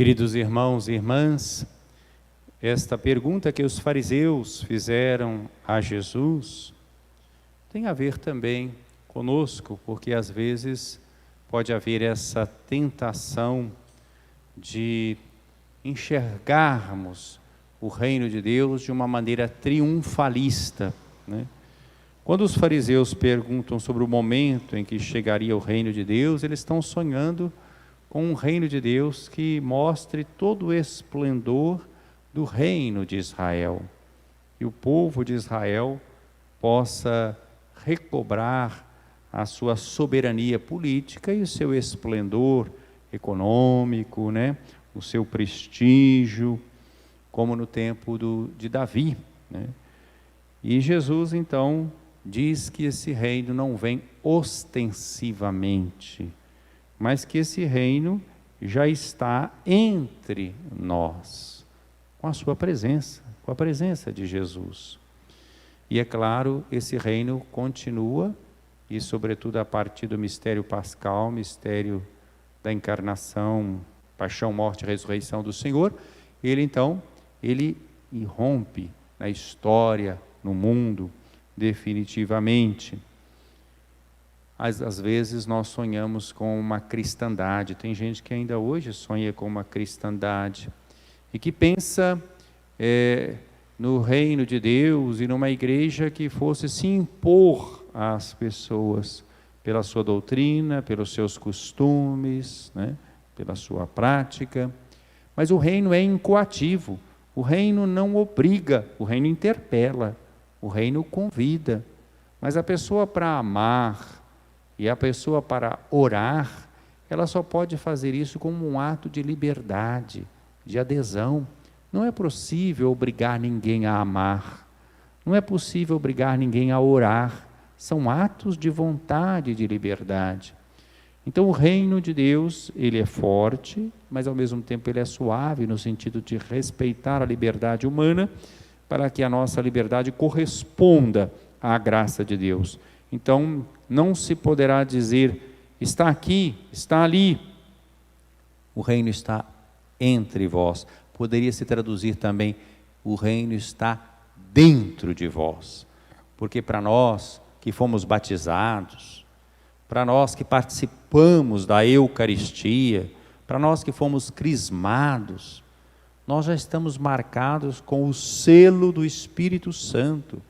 Queridos irmãos e irmãs, esta pergunta que os fariseus fizeram a Jesus tem a ver também conosco, porque às vezes pode haver essa tentação de enxergarmos o reino de Deus de uma maneira triunfalista, né? Quando os fariseus perguntam sobre o momento em que chegaria o reino de Deus, eles estão sonhando com um reino de Deus que mostre todo o esplendor do reino de Israel. E o povo de Israel possa recobrar a sua soberania política e o seu esplendor econômico, né? O seu prestígio, como no tempo de Davi, né? E Jesus, então, diz que esse reino não vem ostensivamente, mas que esse reino já está entre nós, com a sua presença, com a presença de Jesus. E é claro, esse reino continua, e sobretudo a partir do mistério pascal, mistério da encarnação, paixão, morte e ressurreição do Senhor, ele irrompe na história, no mundo, definitivamente. Às vezes nós sonhamos com uma cristandade, tem gente que ainda hoje sonha com uma cristandade, e que pensa no reino de Deus e numa igreja que fosse se impor às pessoas, pela sua doutrina, pelos seus costumes, né? Pela sua prática. Mas o reino é incoativo, o reino não obriga, o reino interpela, o reino convida. Mas a pessoa para amar e a pessoa para orar, ela só pode fazer isso como um ato de liberdade, de adesão. Não é possível obrigar ninguém a amar, não é possível obrigar ninguém a orar, são atos de vontade, de liberdade. Então o reino de Deus, ele é forte, mas ao mesmo tempo ele é suave, no sentido de respeitar a liberdade humana, para que a nossa liberdade corresponda à graça de Deus. Então não se poderá dizer, está aqui, está ali. O reino está entre vós. Poderia se traduzir também, o reino está dentro de vós. Porque para nós que fomos batizados, para nós que participamos da Eucaristia, para nós que fomos crismados, nós já estamos marcados com o selo do Espírito Santo.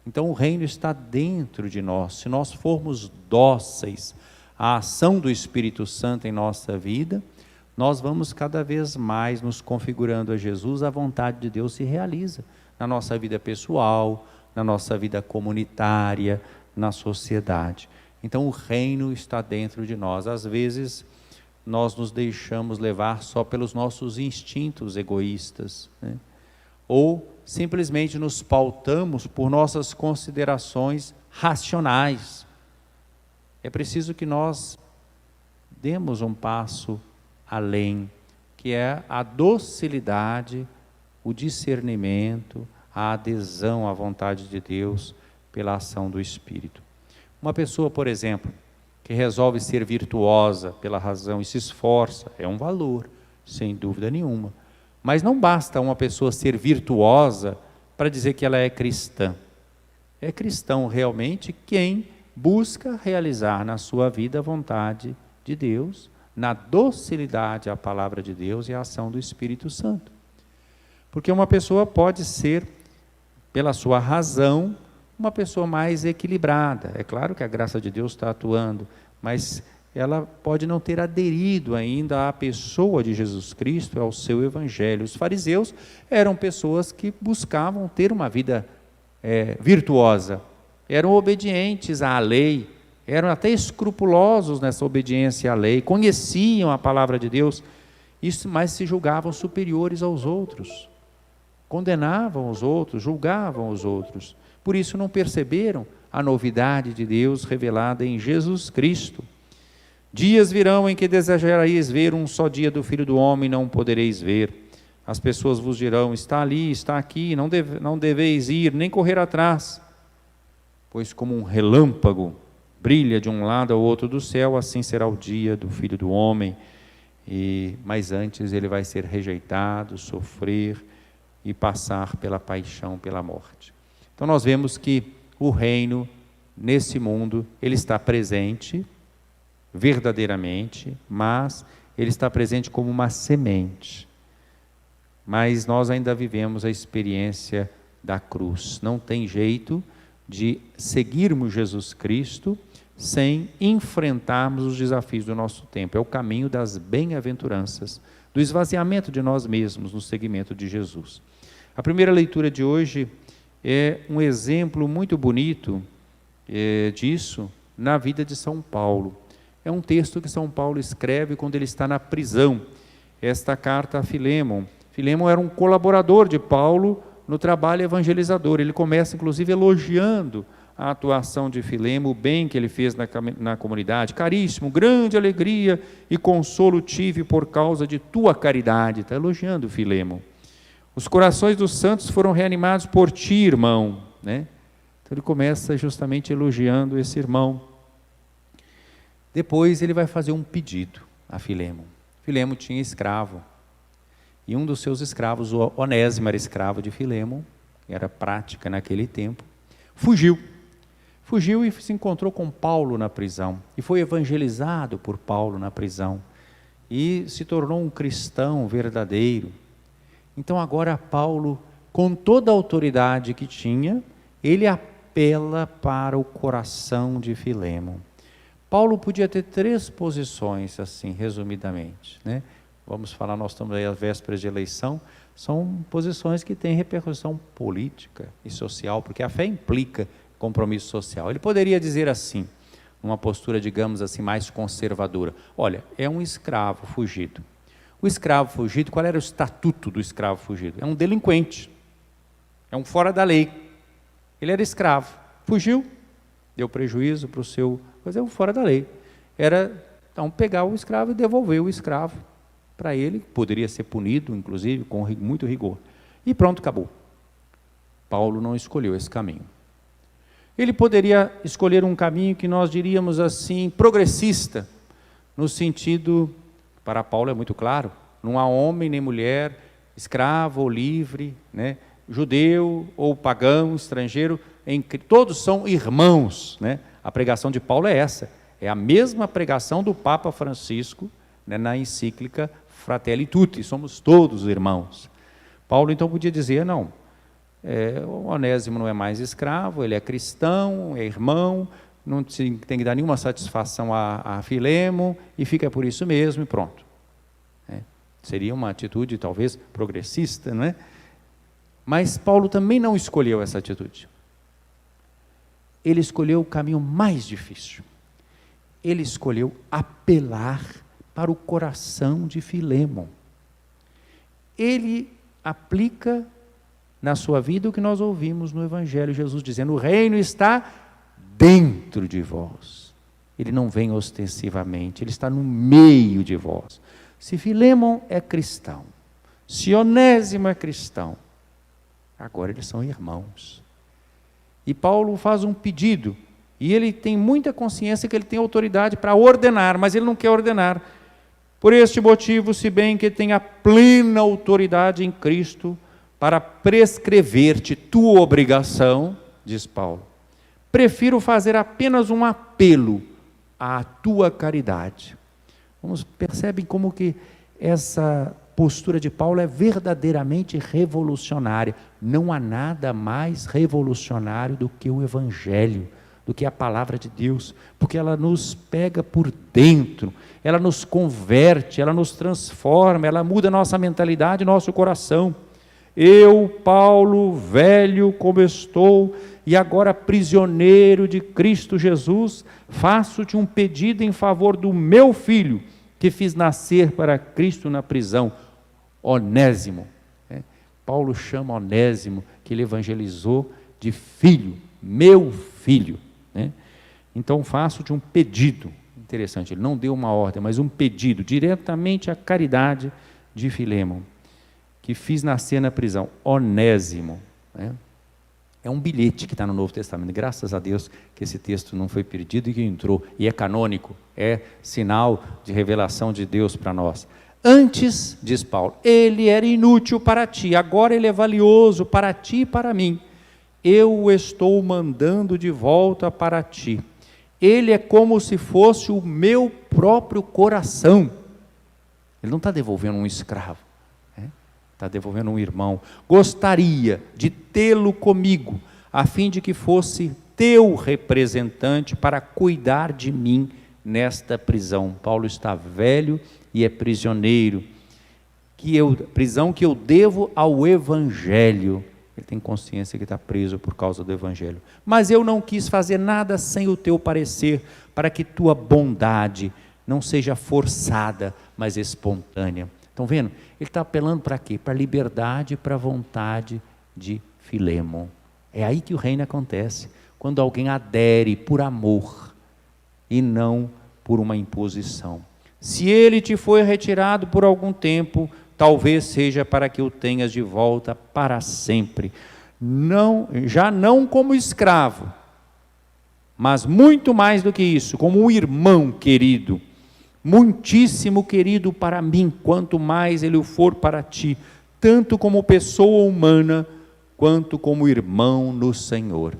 Então o reino está dentro de nós. Se nós formos dóceis à ação do Espírito Santo em nossa vida, nós vamos cada vez mais nos configurando a Jesus, a vontade de Deus se realiza na nossa vida pessoal, na nossa vida comunitária, na sociedade. Então o reino está dentro de nós. Às vezes nós nos deixamos levar só pelos nossos instintos egoístas, né? Ou simplesmente nos pautamos por nossas considerações racionais. É preciso que nós demos um passo além, que é a docilidade, o discernimento, a adesão à vontade de Deus pela ação do Espírito. Uma pessoa, por exemplo, que resolve ser virtuosa pela razão e se esforça, é um valor, sem dúvida nenhuma. Mas não basta uma pessoa ser virtuosa para dizer que ela é cristã. É cristão realmente quem busca realizar na sua vida a vontade de Deus, na docilidade à palavra de Deus e à ação do Espírito Santo. Porque uma pessoa pode ser, pela sua razão, uma pessoa mais equilibrada. É claro que a graça de Deus está atuando, mas ela pode não ter aderido ainda à pessoa de Jesus Cristo, ao seu Evangelho. Os fariseus eram pessoas que buscavam ter uma vida virtuosa, eram obedientes à lei, eram até escrupulosos nessa obediência à lei, conheciam a palavra de Deus, mas se julgavam superiores aos outros, condenavam os outros, julgavam os outros. Por isso não perceberam a novidade de Deus revelada em Jesus Cristo. Dias virão em que desejareis ver um só dia do Filho do Homem, não podereis ver. As pessoas vos dirão, está ali, está aqui, não deveis ir, nem correr atrás. Pois como um relâmpago brilha de um lado ao outro do céu, assim será o dia do Filho do Homem. mas antes ele vai ser rejeitado, sofrer e passar pela paixão, pela morte. Então nós vemos que o reino, nesse mundo, ele está presente, verdadeiramente, mas ele está presente como uma semente. Mas nós ainda vivemos a experiência da cruz. Não tem jeito de seguirmos Jesus Cristo sem enfrentarmos os desafios do nosso tempo. É o caminho das bem-aventuranças, do esvaziamento de nós mesmos no seguimento de Jesus. A primeira leitura de hoje é um exemplo muito bonito disso na vida de São Paulo. É um texto que São Paulo escreve quando ele está na prisão. Esta carta a Filémon. Filémon era um colaborador de Paulo no trabalho evangelizador. Ele começa, inclusive, elogiando a atuação de Filémon, o bem que ele fez na comunidade. Caríssimo, grande alegria e consolo tive por causa de tua caridade. Está elogiando Filémon. Os corações dos santos foram reanimados por ti, irmão. Então ele começa justamente elogiando esse irmão. Depois ele vai fazer um pedido a Filémon. Filémon tinha escravo. E um dos seus escravos, o Onésimo, era escravo de Filémon, que era prática naquele tempo, fugiu e se encontrou com Paulo na prisão, e foi evangelizado por Paulo na prisão, e se tornou um cristão verdadeiro. Então agora Paulo, com toda a autoridade que tinha, ele apela para o coração de Filémon. Paulo podia ter 3 posições, assim, resumidamente, Vamos falar, nós estamos aí às vésperas de eleição, são posições que têm repercussão política e social, porque a fé implica compromisso social. Ele poderia dizer assim, numa postura, digamos assim, mais conservadora: olha, é um escravo fugido. O escravo fugido, qual era o estatuto do escravo fugido? É um delinquente, é um fora da lei. Ele era escravo, fugiu, deu prejuízo para o seu... mas é um fora da lei. Era, então, pegar o escravo e devolver o escravo para ele, poderia ser punido, inclusive, com muito rigor. E pronto, acabou. Paulo não escolheu esse caminho. Ele poderia escolher um caminho que nós diríamos assim, progressista, no sentido, para Paulo é muito claro, não há homem nem mulher, escravo ou livre, judeu ou pagão, estrangeiro, todos são irmãos. A pregação de Paulo é essa, é a mesma pregação do Papa Francisco, na encíclica Fratelli Tutti, somos todos irmãos. Paulo então podia dizer, não, o Onésimo não é mais escravo, ele é cristão, é irmão, não tem que dar nenhuma satisfação a Filémon, e fica por isso mesmo e pronto. Seria uma atitude talvez progressista, não é? Mas Paulo também não escolheu essa atitude. Ele escolheu o caminho mais difícil. Ele escolheu apelar para o coração de Filémon. Ele aplica na sua vida o que nós ouvimos no Evangelho, Jesus dizendo: o reino está dentro de vós. Ele não vem ostensivamente, ele está no meio de vós. Se Filémon é cristão, se Onésimo é cristão, agora eles são irmãos. E Paulo faz um pedido, e ele tem muita consciência que ele tem autoridade para ordenar, mas ele não quer ordenar. Por este motivo, se bem que tenha plena autoridade em Cristo para prescrever-te tua obrigação, diz Paulo, prefiro fazer apenas um apelo à tua caridade. Percebem como que essa postura de Paulo é verdadeiramente revolucionária. Não há nada mais revolucionário do que o Evangelho, do que a palavra de Deus, porque ela nos pega por dentro, ela nos converte, ela nos transforma, ela muda a nossa mentalidade, nosso coração. Eu, Paulo, velho como estou, e agora prisioneiro de Cristo Jesus, faço-te um pedido em favor do meu filho, que fiz nascer para Cristo na prisão, Onésimo. Paulo chama Onésimo, que ele evangelizou, de filho, meu filho. Então faço-te um pedido, interessante, ele não deu uma ordem, mas um pedido, diretamente à caridade de Filémon, que fiz nascer na prisão, Onésimo. É um bilhete que está no Novo Testamento, graças a Deus que esse texto não foi perdido e que entrou, e é canônico. é sinal de revelação de Deus para nós. Antes, diz Paulo, ele era inútil para ti, agora ele é valioso para ti e para mim. Eu o estou mandando de volta para ti. Ele é como se fosse o meu próprio coração. Ele não está devolvendo um escravo, está devolvendo um irmão. Gostaria de tê-lo comigo, a fim de que fosse teu representante para cuidar de mim nesta prisão. Paulo está velho e é prisioneiro, prisão que eu devo ao Evangelho. Ele tem consciência que está preso por causa do Evangelho. Mas eu não quis fazer nada sem o teu parecer, para que tua bondade não seja forçada, mas espontânea. Estão vendo? Ele está apelando para quê? Para a liberdade e para a vontade de Filémon. É aí que o reino acontece, quando alguém adere por amor e não por uma imposição. Se ele te foi retirado por algum tempo, talvez seja para que o tenhas de volta para sempre. Já não como escravo, mas muito mais do que isso, como um irmão querido, muitíssimo querido para mim, quanto mais ele o for para ti, tanto como pessoa humana, quanto como irmão no Senhor.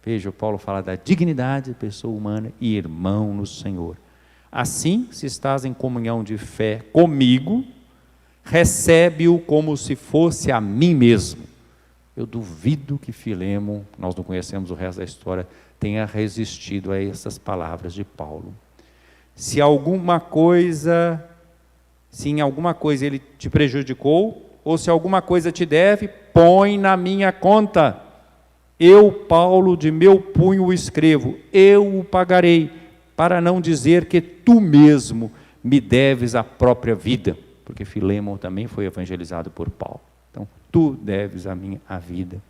Veja, Paulo fala da dignidade de pessoa humana e irmão no Senhor. Assim, se estás em comunhão de fé comigo, recebe-o como se fosse a mim mesmo. Eu duvido que Filémon, nós não conhecemos o resto da história, tenha resistido a essas palavras de Paulo. Se em alguma coisa ele te prejudicou, ou se alguma coisa te deve, põe na minha conta. Eu, Paulo, de meu punho o escrevo, eu o pagarei, para não dizer que tu mesmo me deves a própria vida, porque Filémon também foi evangelizado por Paulo. Então, tu deves a vida.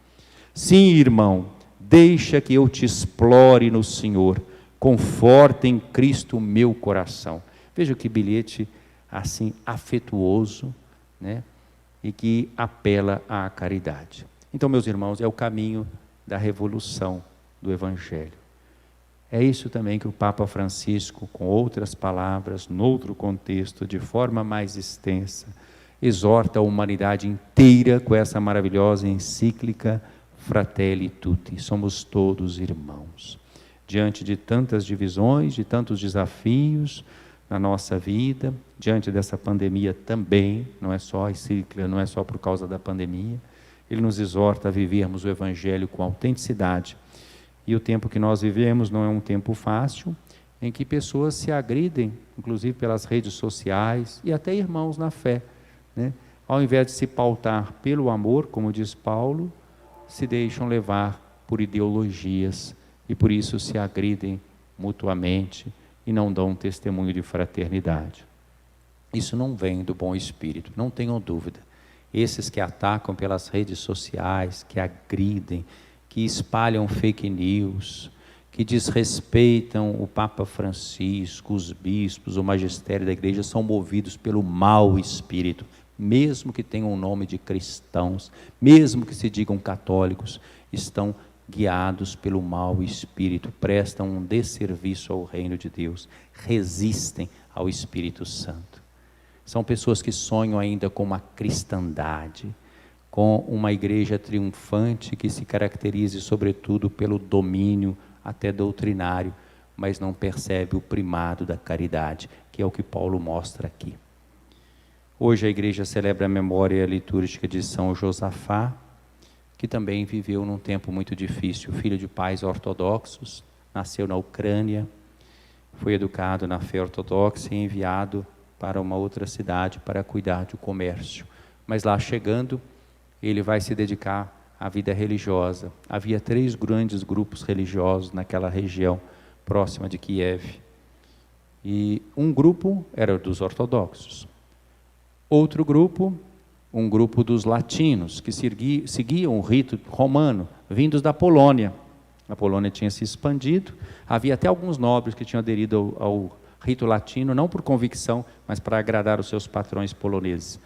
Sim, irmão, deixa que eu te explore no Senhor, conforta em Cristo o meu coração. Veja que bilhete assim afetuoso, e que apela à caridade. Então, meus irmãos, é o caminho da revolução do Evangelho. É isso também que o Papa Francisco, com outras palavras, noutro contexto, de forma mais extensa, exorta a humanidade inteira com essa maravilhosa encíclica Fratelli Tutti. Somos todos irmãos. Diante de tantas divisões, de tantos desafios na nossa vida, diante dessa pandemia também, não é só a encíclica, não é só por causa da pandemia, ele nos exorta a vivermos o Evangelho com autenticidade. E o tempo que nós vivemos não é um tempo fácil, em que pessoas se agridem, inclusive pelas redes sociais, e até irmãos na fé, Ao invés de se pautar pelo amor, como diz Paulo, se deixam levar por ideologias, e por isso se agridem mutuamente, e não dão testemunho de fraternidade. Isso não vem do bom espírito, não tenham dúvida. Esses que atacam pelas redes sociais, que agridem, que espalham fake news, que desrespeitam o Papa Francisco, os bispos, o magistério da igreja, são movidos pelo mau espírito, mesmo que tenham o nome de cristãos, mesmo que se digam católicos, estão guiados pelo mau espírito, prestam um desserviço ao reino de Deus, resistem ao Espírito Santo. São pessoas que sonham ainda com uma cristandade, com uma igreja triunfante que se caracterize sobretudo pelo domínio até doutrinário, mas não percebe o primado da caridade, que é o que Paulo mostra aqui. Hoje a igreja celebra a memória litúrgica de São Josafá, que também viveu num tempo muito difícil, filho de pais ortodoxos, nasceu na Ucrânia, foi educado na fé ortodoxa e enviado para uma outra cidade para cuidar do comércio. Mas lá chegando, ele vai se dedicar à vida religiosa. Havia 3 grandes grupos religiosos naquela região próxima de Kiev. E um grupo era dos ortodoxos. Outro grupo, um grupo dos latinos, que seguiam o rito romano, vindos da Polônia. A Polônia tinha se expandido, havia até alguns nobres que tinham aderido ao rito latino, não por convicção, mas para agradar os seus patrões poloneses.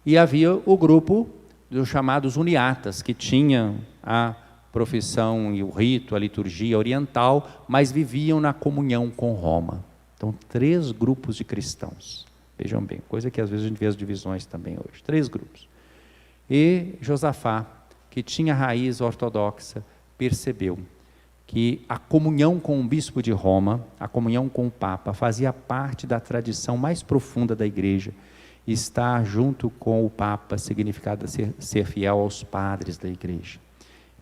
E havia o grupo dos chamados uniatas, que tinham a profissão e o rito, a liturgia oriental, mas viviam na comunhão com Roma. Então, 3 grupos de cristãos. Vejam bem, coisa que às vezes a gente vê as divisões também hoje. 3 grupos. E Josafá, que tinha raiz ortodoxa, percebeu que a comunhão com o bispo de Roma, a comunhão com o Papa, fazia parte da tradição mais profunda da igreja. Estar junto com o Papa significava ser fiel aos padres da igreja.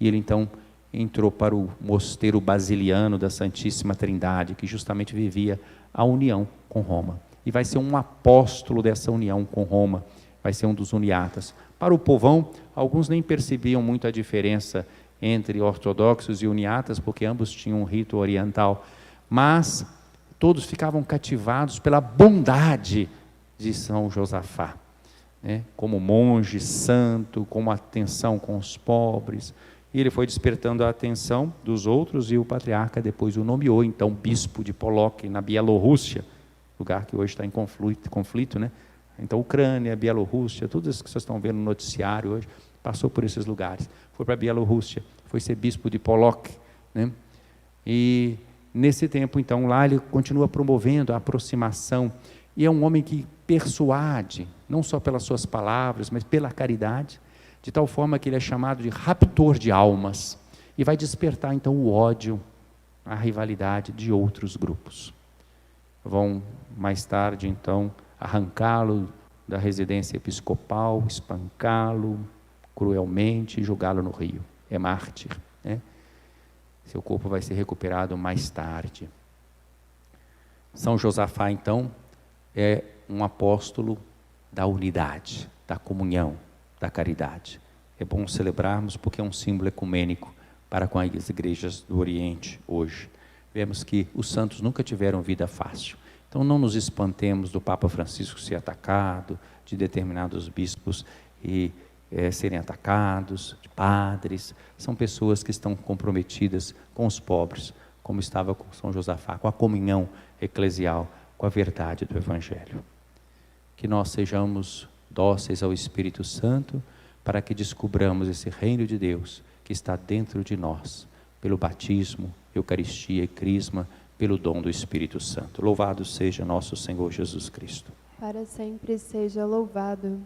E ele então entrou para o mosteiro basiliano da Santíssima Trindade, que justamente vivia a união com Roma. E vai ser um apóstolo dessa união com Roma, vai ser um dos uniatas. Para o povão, alguns nem percebiam muito a diferença entre ortodoxos e uniatas, porque ambos tinham um rito oriental, mas todos ficavam cativados pela bondade de São Josafá, né? Como monge santo, como atenção com os pobres, e ele foi despertando a atenção dos outros, e o patriarca depois o nomeou, então, bispo de Polóquia, na Bielorrússia, lugar que hoje está em conflito, né? Então, Ucrânia, Bielorrússia, tudo isso que vocês estão vendo no noticiário hoje, passou por esses lugares. Foi para a Bielorrússia, foi ser bispo de Polóquia, né? E nesse tempo, então, lá ele continua promovendo a aproximação, e é um homem que persuade, não só pelas suas palavras, mas pela caridade, de tal forma que ele é chamado de raptor de almas, e vai despertar, então, o ódio, a rivalidade de outros grupos. Vão, mais tarde, então, arrancá-lo da residência episcopal, espancá-lo cruelmente e jogá-lo no rio. É mártir, né? Seu corpo vai ser recuperado mais tarde. São Josafá, então, é um apóstolo da unidade, da comunhão, da caridade. É bom celebrarmos porque é um símbolo ecumênico para com as igrejas do Oriente hoje. Vemos que os santos nunca tiveram vida fácil. Então não nos espantemos do Papa Francisco ser atacado, de determinados bispos serem atacados, de padres. São pessoas que estão comprometidas com os pobres, como estava com São Josafá, com a comunhão eclesial, com a verdade do Evangelho. Que nós sejamos dóceis ao Espírito Santo, para que descubramos esse reino de Deus que está dentro de nós, pelo batismo, Eucaristia e Crisma, pelo dom do Espírito Santo. Louvado seja nosso Senhor Jesus Cristo. Para sempre seja louvado.